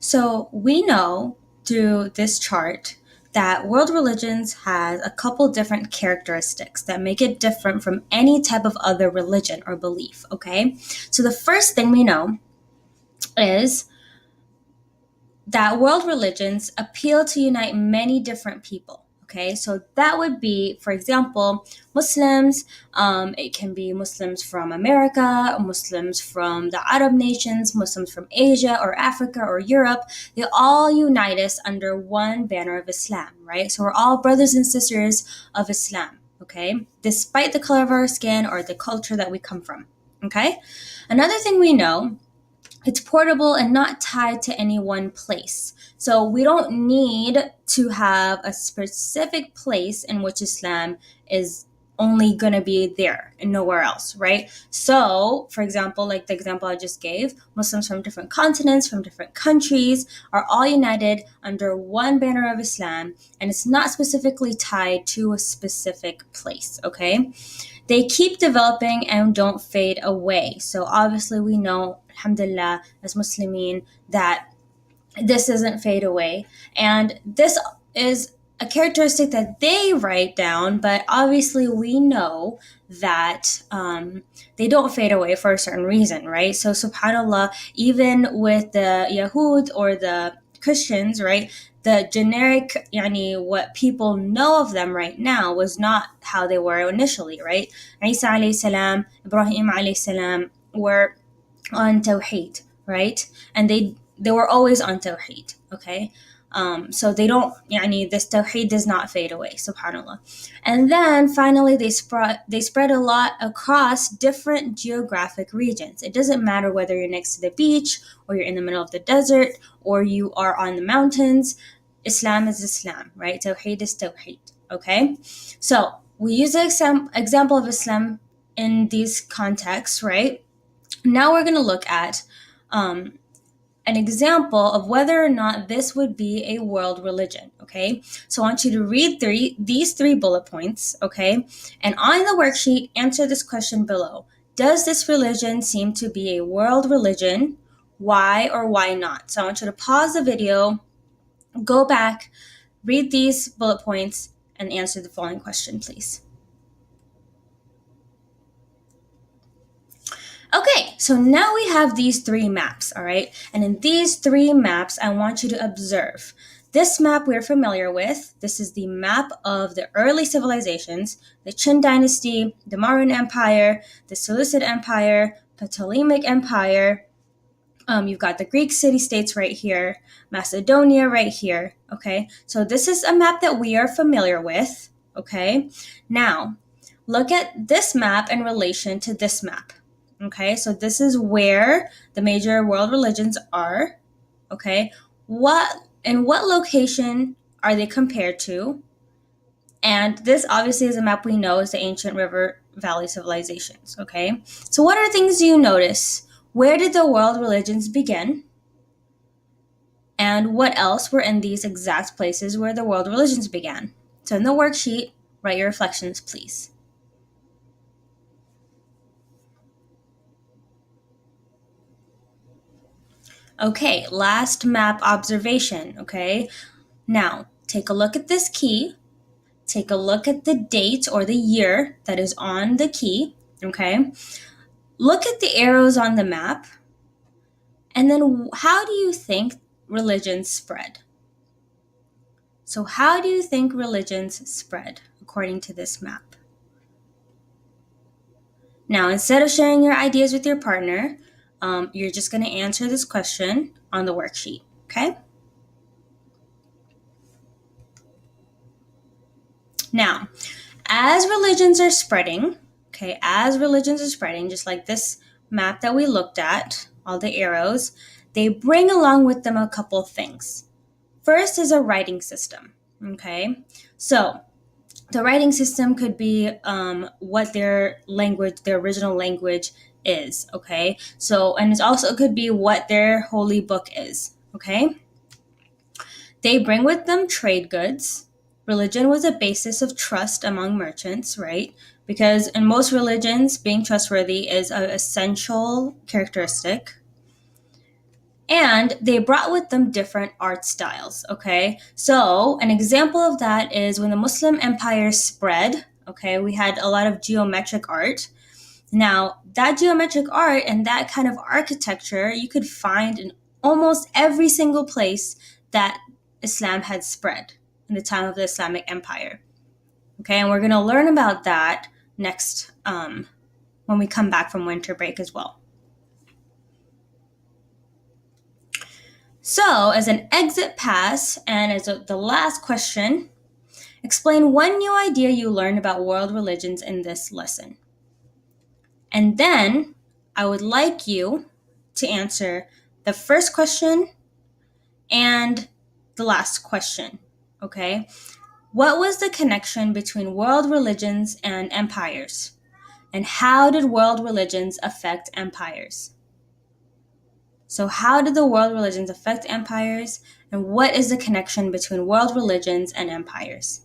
So we know through this chart that world religions has a couple different characteristics that make it different from any type of other religion or belief, okay? So the first thing we know is that world religions appeal to unite many different people. Okay, so that would be, for example, Muslims. It can be Muslims from America, Muslims from the Arab nations, Muslims from Asia or Africa or Europe. They all unite us under one banner of Islam, right? So we're all brothers and sisters of Islam, okay? Despite the color of our skin or the culture that we come from, okay? Another thing we know, it's portable and not tied to any one place. So we don't need to have a specific place in which Islam is only going to be there and nowhere else, right? So, for example, like the example I just gave, Muslims from different continents, from different countries are all united under one banner of Islam, and it's not specifically tied to a specific place, okay? They keep developing and don't fade away. So obviously we know, alhamdulillah, as Muslimin, that this doesn't fade away. And this is a characteristic that they write down, but obviously we know that they don't fade away for a certain reason, right? So subhanallah, even with the Yahud or the Christians, right, the generic, what people know of them right now was not how they were initially, right? Isa alayhi salam, Ibrahim alayhi salam were on Tawheed, right? And they were always on Tawheed, okay? So they don't, this Tawheed does not fade away, subhanAllah. And then finally, they spread a lot across different geographic regions. It doesn't matter whether you're next to the beach or you're in the middle of the desert or you are on the mountains. Islam is Islam, right? Tawheed is Tawheed, okay? So we use the example of Islam in these contexts, right? Now we're going to look at an example of whether or not this would be a world religion, okay? So I want you to read these three bullet points, okay? And on the worksheet, answer this question below. Does this religion seem to be a world religion? Why or why not? So I want you to pause the video, go back, read these bullet points, and answer the following question, please. Okay, so now we have these three maps, all right? And in these three maps, I want you to observe. This map we're familiar with. This is the map of the early civilizations, the Qin Dynasty, the Mauryan Empire, the Seleucid Empire, Ptolemaic Empire. You've got the Greek city-states right here, Macedonia right here, okay? So this is a map that we are familiar with, okay? Now, look at this map in relation to this map. Okay, so this is where the major world religions are. Okay, what location are they compared to? And this obviously is a map we know is the ancient river valley civilizations. Okay, so what are things you notice? Where did the world religions begin? And what else were in these exact places where the world religions began? So in the worksheet, write your reflections, please. Okay, last map observation, okay? Now, take a look at this key. Take a look at the date or the year that is on the key, okay? Look at the arrows on the map. And then how do you think religions spread? So how do you think religions spread according to this map? Now, instead of sharing your ideas with your partner, you're just going to answer this question on the worksheet, okay? Now, as religions are spreading, just like this map that we looked at, all the arrows, they bring along with them a couple of things. First is a writing system, okay? So the writing system could be what their original language is, okay? So, and it also could be what their holy book is, okay? They bring with them trade goods. Religion was a basis of trust among merchants, right? Because in most religions, being trustworthy is an essential characteristic. And they brought with them different art styles, okay? So, an example of that is when the Muslim empire spread, okay, we had a lot of geometric art. Now, that geometric art and that kind of architecture you could find in almost every single place that Islam had spread in the time of the Islamic Empire. Okay, and we're going to learn about that next when we come back from winter break as well. So, as an exit pass and as the last question, explain one new idea you learned about world religions in this lesson. And then I would like you to answer the first question and the last question, okay? What was the connection between world religions and empires? And how did world religions affect empires? So, how did the world religions affect empires? And what is the connection between world religions and empires?